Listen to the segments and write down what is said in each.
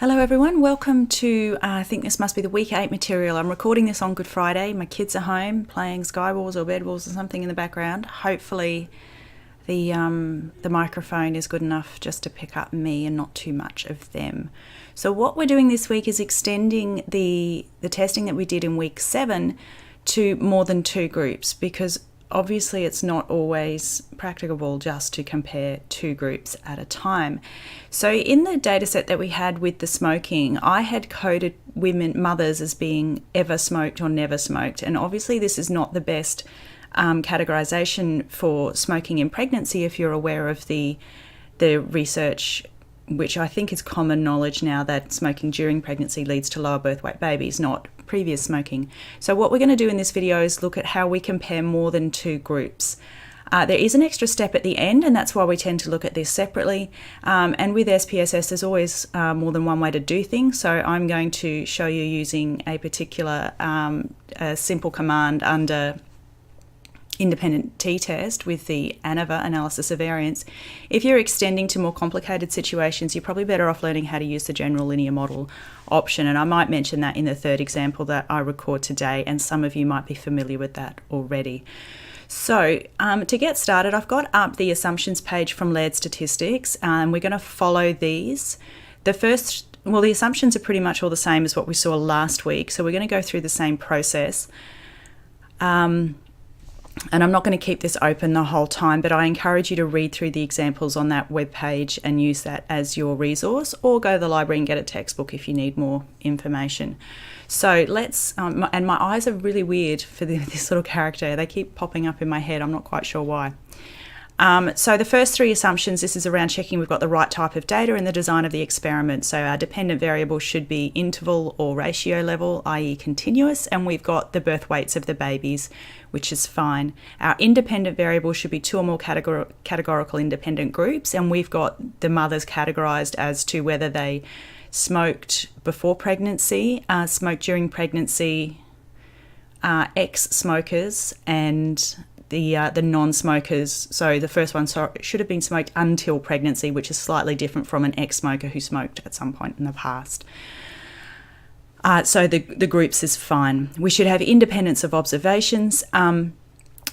Hello everyone, welcome to, I think this must be the week 8 material. I'm recording this on Good Friday. My kids are home playing Skywars or Bed Wars or something in the background. Hopefully the microphone is good enough just to pick up me and not too much of them. So what we're doing this week is extending the testing that we did in week 7 to more than 2 groups, because obviously it's not always practicable just to compare 2 groups at a time. So in the data set that we had with the smoking, I had coded mothers as being ever smoked or never smoked. And obviously this is not the best categorization for smoking in pregnancy if you're aware of the research, which I think is common knowledge now, that smoking during pregnancy leads to lower birth weight babies, not previous smoking. So what we're going to do in this video is look at how we compare more than 2 groups. There is an extra step at the end, and that's why we tend to look at this separately. And with SPSS, there's always more than one way to do things. So I'm going to show you using a particular a simple command under independent t-test with the ANOVA, analysis of variance. If you're extending to more complicated situations, you're probably better off learning how to use the general linear model option, and I might mention that in the third example that I record today, and some of you might be familiar with that already. So to get started, I've got up the assumptions page from Laird Statistics, and we're going to follow these. The assumptions are pretty much all the same as what we saw last week, so we're going to go through the same process. And I'm not going to keep this open the whole time, but I encourage you to read through the examples on that web page and use that as your resource, or go to the library and get a textbook if you need more information. So let's, and my eyes are really weird for this little character. They keep popping up in my head. I'm not quite sure why. So the first 3 assumptions, this is around checking we've got the right type of data in the design of the experiment. So our dependent variable should be interval or ratio level, i.e. continuous, and we've got the birth weights of the babies, which is fine. Our independent variable should be 2 or more categorical independent groups, and we've got the mothers categorized as to whether they smoked before pregnancy, smoked during pregnancy, ex-smokers, and the non-smokers. So the first one should have been smoked until pregnancy, which is slightly different from an ex-smoker who smoked at some point in the past. So the groups is fine. We should have independence of observations.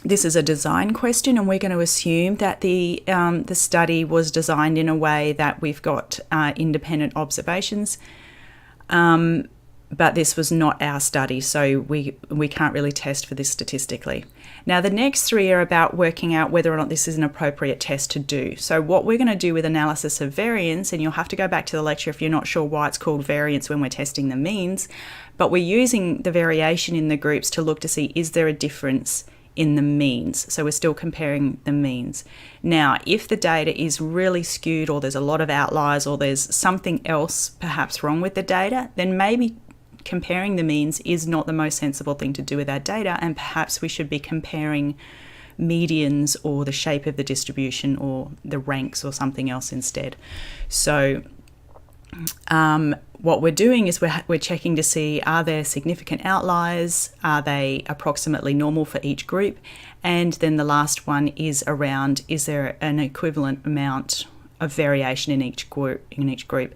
This is a design question, and we're going to assume that the study was designed in a way that we've got independent observations. But this was not our study, so we can't really test for this statistically. Now, the next 3 are about working out whether or not this is an appropriate test to do. So what we're going to do with analysis of variance, and you'll have to go back to the lecture if you're not sure why it's called variance when we're testing the means, but we're using the variation in the groups to look to see, is there a difference in the means? So we're still comparing the means. Now, if the data is really skewed, or there's a lot of outliers, or there's something else perhaps wrong with the data, then maybe comparing the means is not the most sensible thing to do with our data, and perhaps we should be comparing medians or the shape of the distribution or the ranks or something else instead. So what we're doing is we're checking to see, are there significant outliers, are they approximately normal for each group, and then the last one is around, is there an equivalent amount of variation in each group.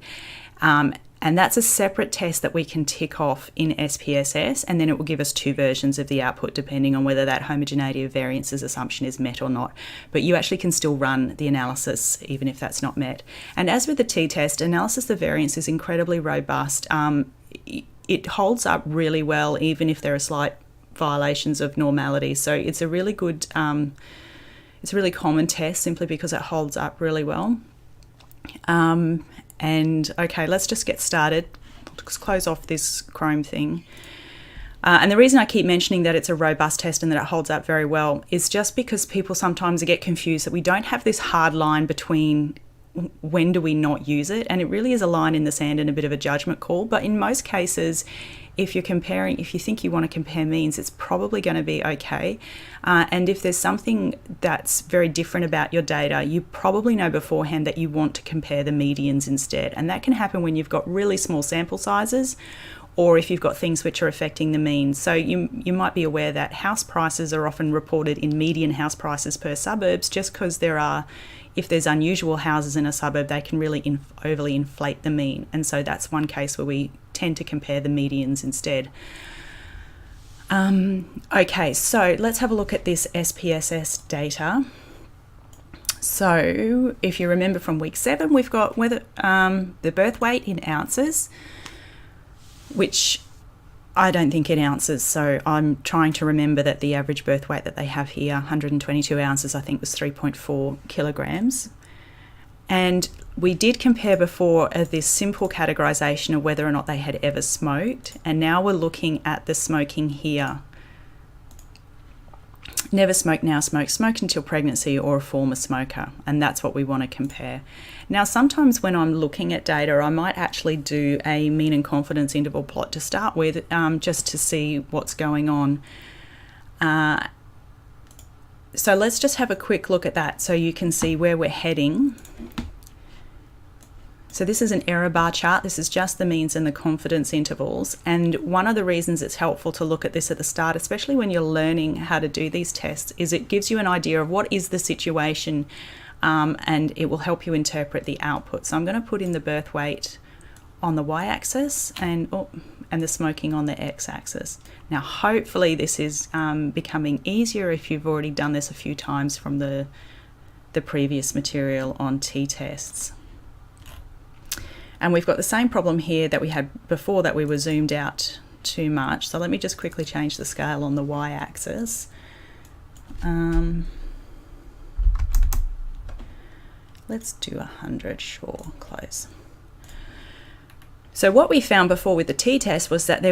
And that's a separate test that we can tick off in SPSS, and then it will give us 2 versions of the output depending on whether that homogeneity of variances assumption is met or not. But you actually can still run the analysis even if that's not met. And as with the t-test, analysis of variance is incredibly robust. It holds up really well even if there are slight violations of normality. So it's a really good, it's a really common test simply because it holds up really well. And okay, let's just get started. Let's close off this Chrome thing. And the reason I keep mentioning that it's a robust test and that it holds up very well is just because people sometimes get confused that we don't have this hard line between when do we not use it, and it really is a line in the sand and a bit of a judgment call. But in most cases, if you think you want to compare means, it's probably going to be okay. And if there's something that's very different about your data, you probably know beforehand that you want to compare the medians instead. And that can happen when you've got really small sample sizes, or if you've got things which are affecting the mean. So you might be aware that house prices are often reported in median house prices per suburbs, just because if there's unusual houses in a suburb, they can really overly inflate the mean. And so that's one case where we tend to compare the medians instead. Okay, so let's have a look at this SPSS data. So if you remember from week 7, we've got the birth weight in ounces, which I don't think in ounces, so I'm trying to remember that the average birth weight that they have here, 122 ounces, I think was 3.4 kilograms. And we did compare before this simple categorization of whether or not they had ever smoked, and now we're looking at the smoking here. Never smoked, now smoked, smoked until pregnancy, or a former smoker, and that's what we want to compare. Now, sometimes when I'm looking at data, I might actually do a mean and confidence interval plot to start with, just to see what's going on. So let's just have a quick look at that so you can see where we're heading. So this is an error bar chart. This is just the means and the confidence intervals. And one of the reasons it's helpful to look at this at the start, especially when you're learning how to do these tests, is it gives you an idea of what is the situation, and it will help you interpret the output. So I'm going to put in the birth weight on the y-axis and the smoking on the x-axis. Now, hopefully this is becoming easier if you've already done this a few times from the previous material on t-tests. And we've got the same problem here that we had before, that we were zoomed out too much. So let me just quickly change the scale on the y-axis. Let's do 100, sure, close. So what we found before with the t-test was that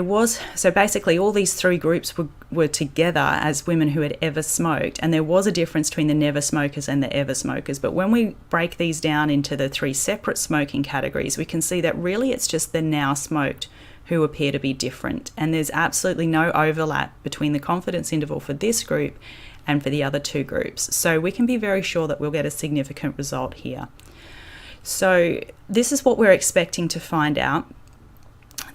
so basically all these 3 groups were together as women who had ever smoked, and there was a difference between the never smokers and the ever smokers. But when we break these down into the 3 separate smoking categories, we can see that really it's just the now smoked who appear to be different, and there's absolutely no overlap between the confidence interval for this group and for the other 2 groups. So we can be very sure that we'll get a significant result here. So this is what we're expecting to find out.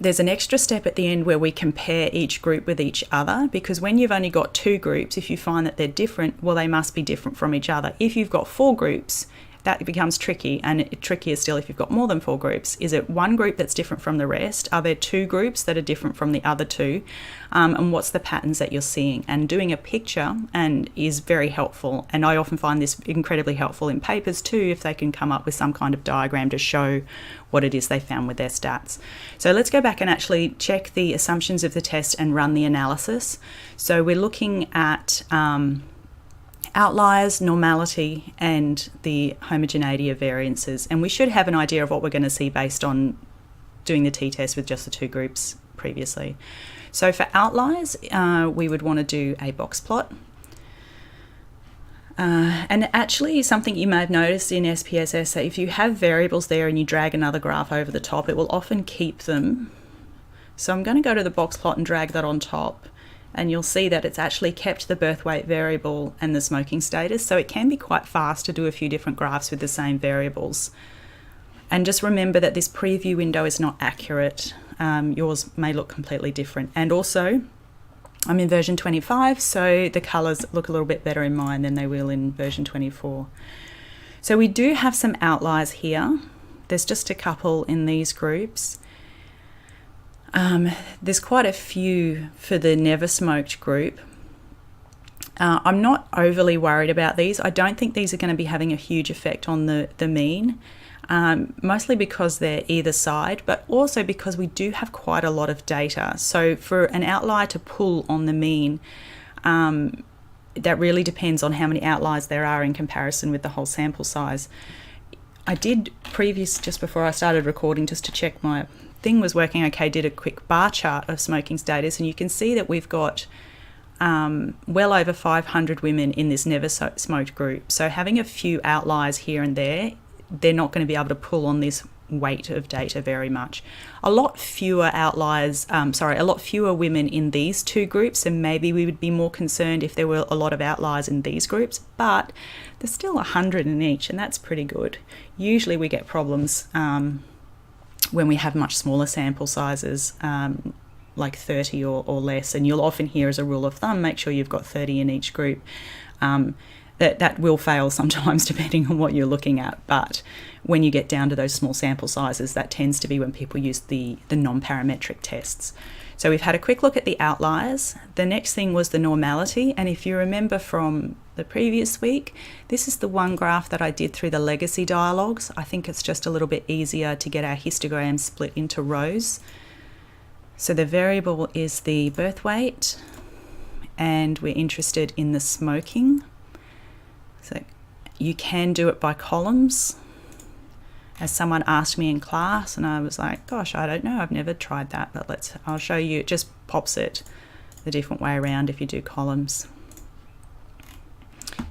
There's an extra step at the end where we compare each group with each other, because when you've only got 2 groups, if you find that they're different, well, they must be different from each other. If you've got 4 groups, that becomes tricky, and trickier still if you've got more than 4 groups. Is it one group that's different from the rest? Are there 2 groups that are different from the other 2? And what's the patterns that you're seeing? And doing a picture is very helpful, and I often find this incredibly helpful in papers too, if they can come up with some kind of diagram to show what it is they found with their stats. So let's go back and actually check the assumptions of the test and run the analysis. So we're looking at outliers, normality, and the homogeneity of variances. And we should have an idea of what we're going to see based on doing the t-test with just the 2 groups previously. So for outliers, we would want to do a box plot. And actually, something you may have noticed in SPSS, that if you have variables there and you drag another graph over the top, it will often keep them. So I'm going to go to the box plot and drag that on top, and you'll see that it's actually kept the birth weight variable and the smoking status. So it can be quite fast to do a few different graphs with the same variables. And just remember that this preview window is not accurate. Yours may look completely different. And also, I'm in version 25, so the colours look a little bit better in mine than they will in version 24. So we do have some outliers here. There's just a couple in these groups. There's quite a few for the never smoked group. I'm not overly worried about these. I don't think these are going to be having a huge effect on the mean, mostly because they're either side, but also because we do have quite a lot of data. So for an outlier to pull on the mean, that really depends on how many outliers there are in comparison with the whole sample size. I did just before I started recording, just to check my thing was working okay, did a quick bar chart of smoking status, and you can see that we've got well over 500 women in this never smoked group. So having a few outliers here and there, they're not going to be able to pull on this weight of data very much. A lot fewer women in these 2 groups, and maybe we would be more concerned if there were a lot of outliers in these groups, but there's still 100 in each, and that's pretty good. Usually we get problems when we have much smaller sample sizes, like 30 or less, and you'll often hear as a rule of thumb, make sure you've got 30 in each group. That will fail sometimes depending on what you're looking at, but when you get down to those small sample sizes, that tends to be when people use the non-parametric tests. So we've had a quick look at the outliers. The next thing was the normality, and if you remember from the previous week, this is the one graph that I did through the legacy dialogues. I think it's just a little bit easier to get our histogram split into rows. So the variable is the birth weight, and we're interested in the smoking. So you can do it by columns, as someone asked me in class, and I was like, gosh, I don't know, I've never tried that, but I'll show you. It just pops it the different way around if you do columns.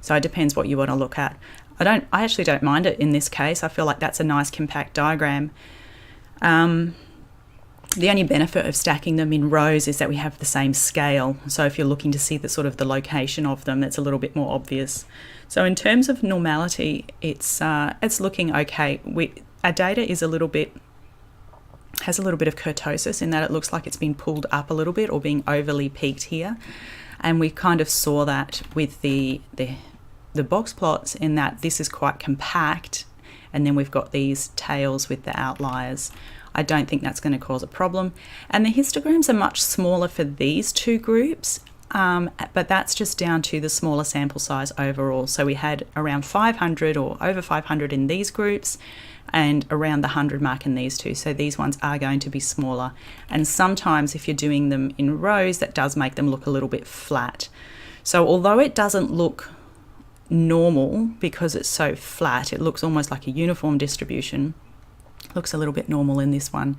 So it depends what you want to look at. I actually don't mind it in this case. I feel like that's a nice compact diagram. The only benefit of stacking them in rows is that we have the same scale. So if you're looking to see the sort of the location of them, it's a little bit more obvious. So in terms of normality, it's looking okay. Our data is has a little bit of kurtosis in that it looks like it's been pulled up a little bit or being overly peaked here. And we kind of saw that with the box plots, in that this is quite compact, and then we've got these tails with the outliers. I don't think that's going to cause a problem. And the histograms are much smaller for these two groups, but that's just down to the smaller sample size overall. So we had around 500 or over 500 in these groups and around the 100 mark in these two. So these ones are going to be smaller. And sometimes if you're doing them in rows, that does make them look a little bit flat. So although it doesn't look normal because it's so flat, it looks almost like a uniform distribution. Looks a little bit normal in this one.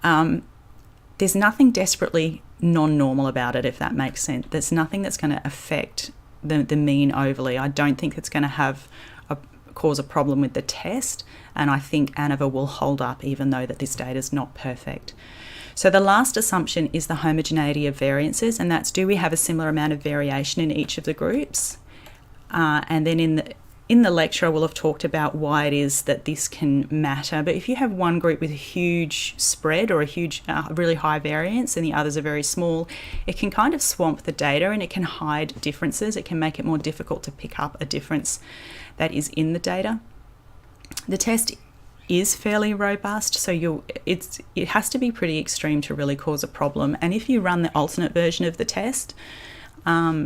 There's nothing desperately non-normal about it, if that makes sense. There's nothing that's going to affect the mean overly. I don't think it's going to cause a problem with the test, and I think ANOVA will hold up even though that this data is not perfect. So the last assumption is the homogeneity of variances, and that's, do we have a similar amount of variation in each of the groups? And then in the lecture, I will have talked about why it is that this can matter. But if you have one group with a huge spread or a huge, really high variance and the others are very small, it can kind of swamp the data and it can hide differences. It can make it more difficult to pick up a difference that is in the data. The test is fairly robust, so it has to be pretty extreme to really cause a problem. And if you run the alternate version of the test,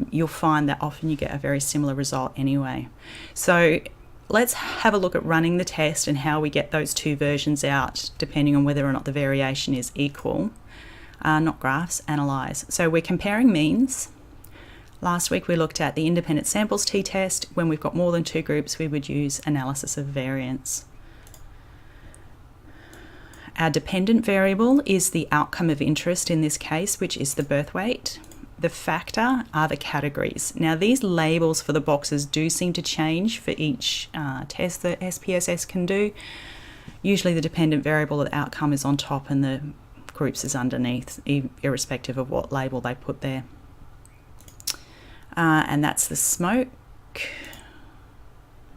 you'll find that often you get a very similar result anyway. So let's have a look at running the test and how we get those two versions out, depending on whether or not the variation is equal. Not graphs, analyze. So we're comparing means. Last week we looked at the independent samples t-test. When we've got more than two groups, we would use analysis of variance. Our dependent variable is the outcome of interest in this case, which is the birth weight. The factor are the categories. Now these labels for the boxes do seem to change for each test that SPSS can do. Usually the dependent variable of the outcome is on top and the groups is underneath, irrespective of what label they put there. And that's the smoke.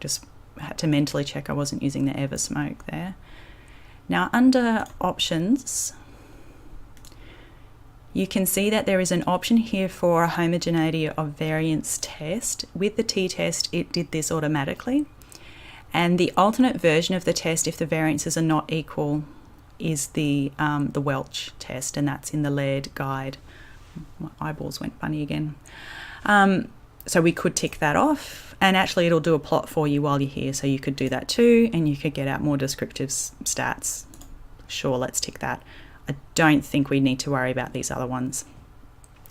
Just had to mentally check I wasn't using the ever smoke there. Now under options, you can see that there is an option here for a homogeneity of variance test. With the t-test, it did this automatically. And the alternate version of the test, if the variances are not equal, is the Welch test, and that's in the Laird guide. My eyeballs went funny again. So we could tick that off, and actually it'll do a plot for you while you're here, so you could do that too, and you could get out more descriptive stats. Sure, let's tick that. I don't think we need to worry about these other ones.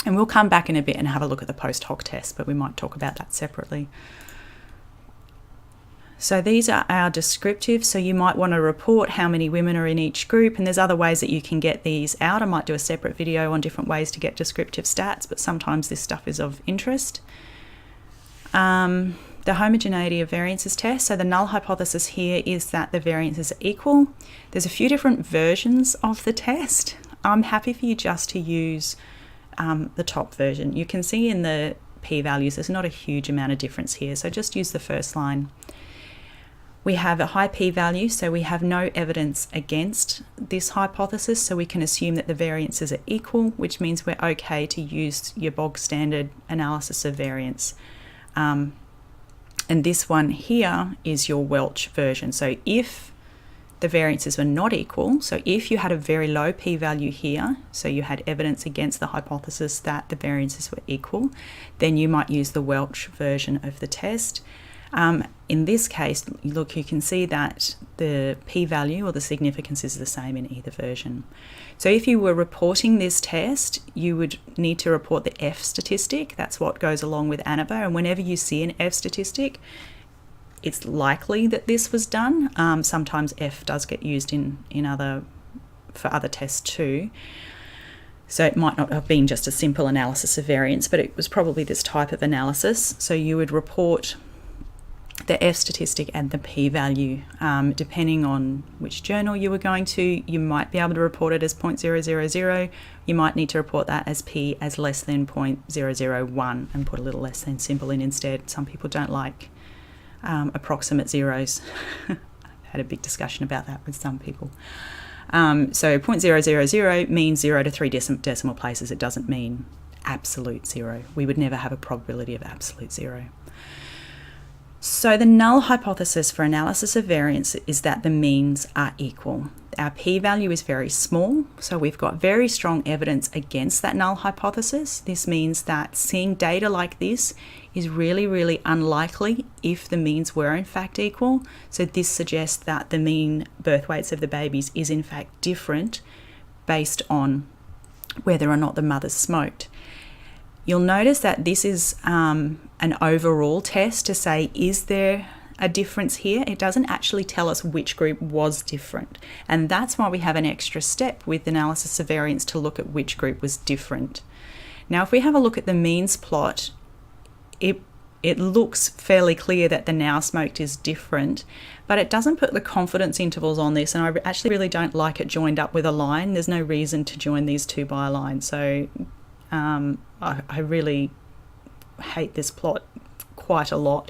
And we'll come back in a bit and have a look at the post-hoc test, but we might talk about that separately. So these are our descriptives. So you might want to report how many women are in each group, and there's other ways that you can get these out. I might do a separate video on different ways to get descriptive stats, but sometimes this stuff is of interest. The homogeneity of variances test. So the null hypothesis here is that the variances are equal. There's a few different versions of the test. I'm happy for you just to use the top version. You can see in the p-values there's not a huge amount of difference here, so just use the first line. We have a high p-value, so we have no evidence against this hypothesis, so we can assume that the variances are equal, which means we're okay to use your bog standard analysis of variance. And this one here is your Welch version. So if the variances were not equal, so if you had a very low p-value here, so you had evidence against the hypothesis that the variances were equal, then you might use the Welch version of the test. In this case, look, you can see that the p-value or the significance is the same in either version. So if you were reporting this test, you would need to report the F statistic. That's what goes along with ANOVA. And whenever you see an F statistic, it's likely that this was done. Sometimes F does get used for other tests too. So it might not have been just a simple analysis of variance, but it was probably this type of analysis. So you would report the F statistic and the p-value. Depending on which journal you were going to, you might be able to report it as 0.000. You might need to report that as p as less than 0.001 and put a little less than symbol in instead. Some people don't like approximate zeros. I've had a big discussion about that with some people. So 0.000 means 0 to 3 decimal places. It doesn't mean absolute zero. We would never have a probability of absolute zero. So the null hypothesis for analysis of variance is that the means are equal. Our p-value is very small, so we've got very strong evidence against that null hypothesis. This means that seeing data like this is really, really unlikely if the means were in fact equal. So this suggests that the mean birth weights of the babies is in fact different based on whether or not the mothers smoked. You'll notice that this is an overall test to say, is there a difference here? It doesn't actually tell us which group was different. And that's why we have an extra step with analysis of variance to look at which group was different. Now, if we have a look at the means plot, it looks fairly clear that the now smoked is different, but it doesn't put the confidence intervals on this, and I actually really don't like it joined up with a line. There's no reason to join these two by a line. So I really hate this plot quite a lot.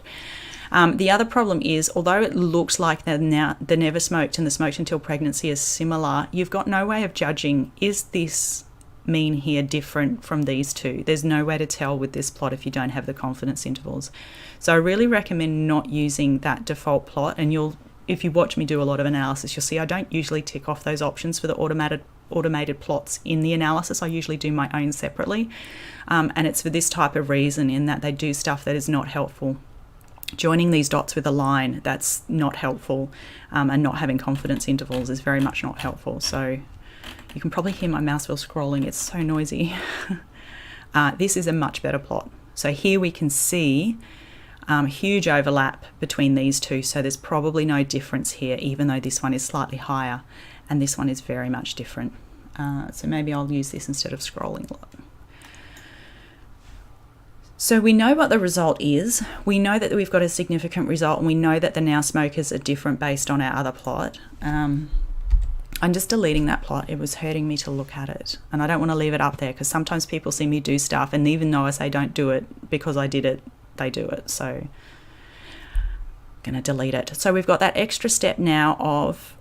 The other problem is, although it looks like the never smoked and the smoked until pregnancy is similar, you've got no way of judging, is this mean here different from these two? There's no way to tell with this plot if you don't have the confidence intervals. So I really recommend not using that default plot, and if you watch me do a lot of analysis, you'll see I don't usually tick off those options for the automated plots in the analysis. I usually do my own separately, and it's for this type of reason, in that they do stuff that is not helpful. Joining these dots with a line, that's not helpful, and not having confidence intervals is very much not helpful. So you can probably hear my mouse wheel scrolling, it's so noisy. This is a much better plot. So here we can see huge overlap between these two, so there's probably no difference here, even though this one is slightly higher and this one is very much different. So maybe I'll use this instead of scrolling a lot. So we know what the result is. We know that we've got a significant result, and we know that the now smokers are different based on our other plot. I'm just deleting that plot. It was hurting me to look at it, and I don't want to leave it up there, because sometimes people see me do stuff, and even though I say don't do it because I did it, they do it. So I'm going to delete it. So we've got that extra step now of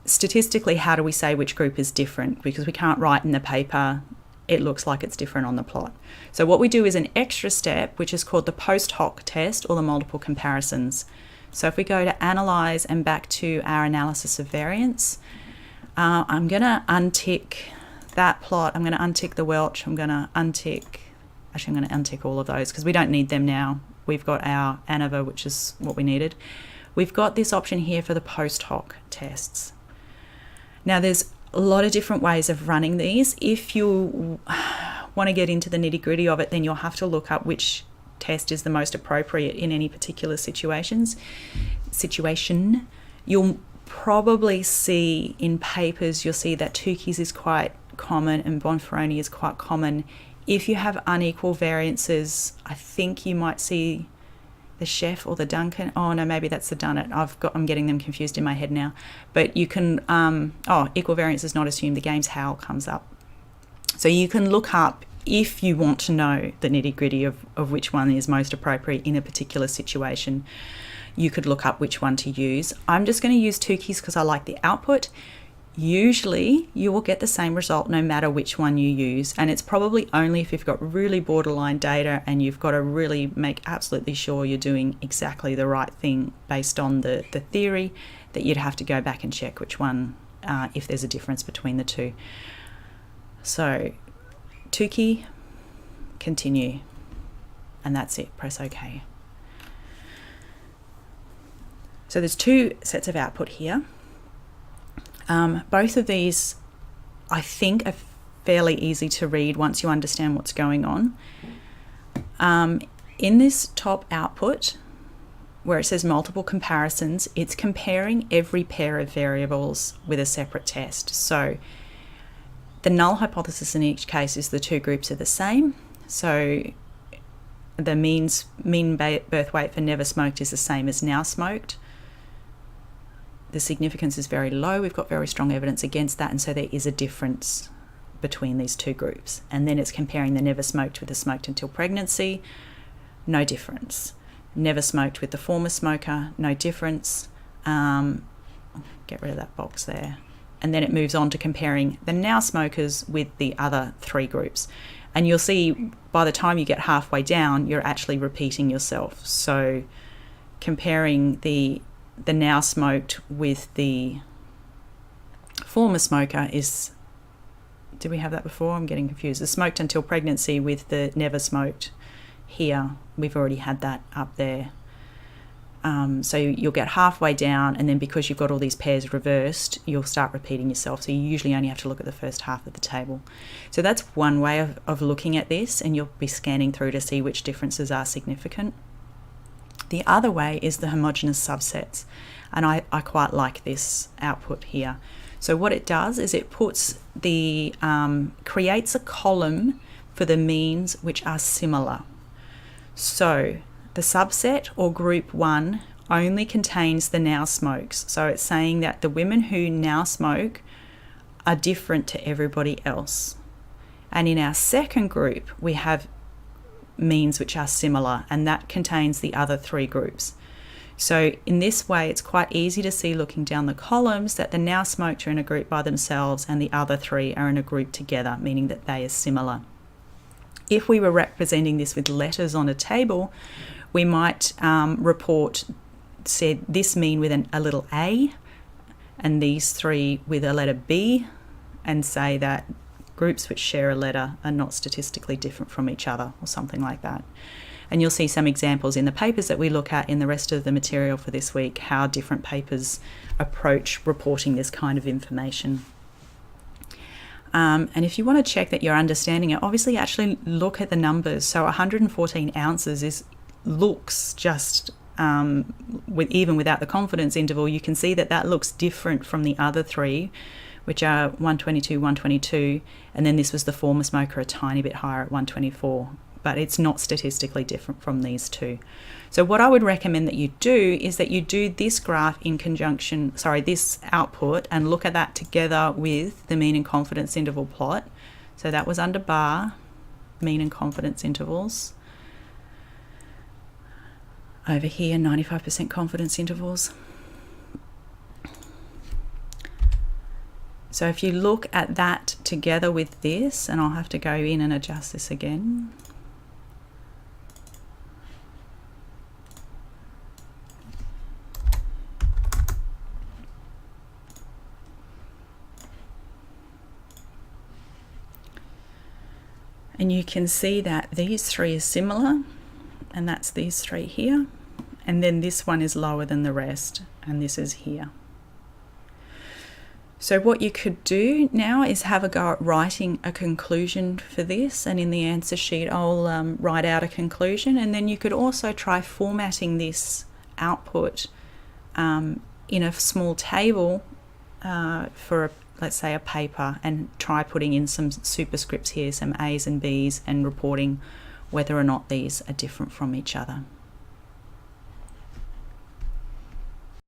statistically, how do we say which group is different? Because we can't write in the paper, it looks like it's different on the plot. So what we do is an extra step, which is called the post-hoc test, or the multiple comparisons. So if we go to analyze and back to our analysis of variance, I'm going to untick that plot. I'm going to untick the Welch. I'm going to untick all of those because we don't need them now. We've got our ANOVA, which is what we needed. We've got this option here for the post-hoc tests. Now there's a lot of different ways of running these. If you want to get into the nitty-gritty of it, then you'll have to look up which test is the most appropriate in any particular situation. You'll probably see in papers, you'll see that Tukey's is quite common and Bonferroni is quite common. If you have unequal variances, I think you might see the Chef or the Duncan. Oh no, maybe that's the Dunnett. I'm getting them confused in my head now. But you can, equal variance is not assumed. The game's Howl comes up. So you can look up, if you want to know the nitty gritty of which one is most appropriate in a particular situation, you could look up which one to use. I'm just going to use Tukey's because I like the output. Usually you will get the same result no matter which one you use, and it's probably only if you've got really borderline data and you've got to really make absolutely sure you're doing exactly the right thing based on the theory that you'd have to go back and check which one, if there's a difference between the two. So Tukey, continue, and that's it. Press OK. So there's two sets of output here. Both of these, I think, are fairly easy to read once you understand what's going on. In this top output, where it says multiple comparisons, it's comparing every pair of variables with a separate test. So the null hypothesis in each case is the two groups are the same. So the mean birth weight for never smoked is the same as now smoked. The significance is very low. We've got very strong evidence against that, and so there is a difference between these two groups. And then it's comparing the never smoked with the smoked until pregnancy, no difference. Never smoked with the former smoker, no difference. Get rid of that box there. And then it moves on to comparing the now smokers with the other three groups. And you'll see by the time you get halfway down, you're actually repeating yourself. So comparing the now smoked with the former smoker is, did we have that before? I'm getting confused. The smoked until pregnancy with the never smoked here, we've already had that up there. So you'll get halfway down, and then because you've got all these pairs reversed, you'll start repeating yourself. So you usually only have to look at the first half of the table. So that's one way of looking at this, and you'll be scanning through to see which differences are significant. The other way is the homogeneous subsets, and I quite like this output here. So what it does is it puts the creates a column for the means which are similar. So the subset or group 1 only contains the now smokes. So it's saying that the women who now smoke are different to everybody else. And in our second group, we have means which are similar, and that contains the other three groups. So in this way, it's quite easy to see looking down the columns that the now smoked are in a group by themselves and the other three are in a group together, meaning that they are similar. If we were representing this with letters on a table, we might report, said this mean with a little a, and these three with a letter B, and say that groups which share a letter are not statistically different from each other, or something like that. And you'll see some examples in the papers that we look at in the rest of the material for this week, how different papers approach reporting this kind of information. And if you want to check that you're understanding it, obviously actually look at the numbers. So 114 ounces looks just, even without the confidence interval, you can see that that looks different from the other three, which are 122, 122, and then this was the former smoker, a tiny bit higher at 124. But it's not statistically different from these two. So what I would recommend that you do is that you do this graph in conjunction, this output, and look at that together with the mean and confidence interval plot. So that was under bar, mean and confidence intervals. Over here, 95% confidence intervals. So if you look at that together with this, and I'll have to go in and adjust this again. And you can see that these three are similar, and that's these three here. And then this one is lower than the rest, and this is here. So what you could do now is have a go at writing a conclusion for this, and in the answer sheet I'll write out a conclusion, and then you could also try formatting this output in a small table for let's say a paper, and try putting in some superscripts here, some A's and B's, and reporting whether or not these are different from each other.